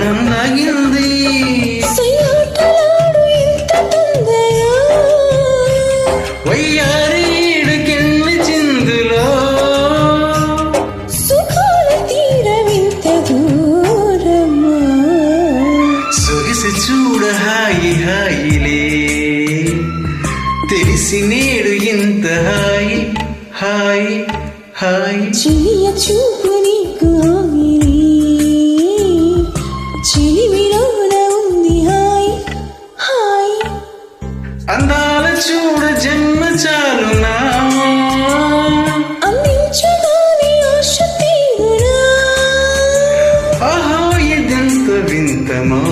ప్రాణం నాగింది వయ్యారీడు కెళ్ళి చిందులో సొగిసి చూడ హాయి హాయిలే తెలిసి నేడు ఇంత హాయి హాయి హాయి చిలియ చూపు నీకు చిలిమిలోన ఉంది హాయి హాయి అందాల చూడ జన్మ చాలునా అందించగానే ఆశ తీరునా ఆహో ఇదెంత వింతమో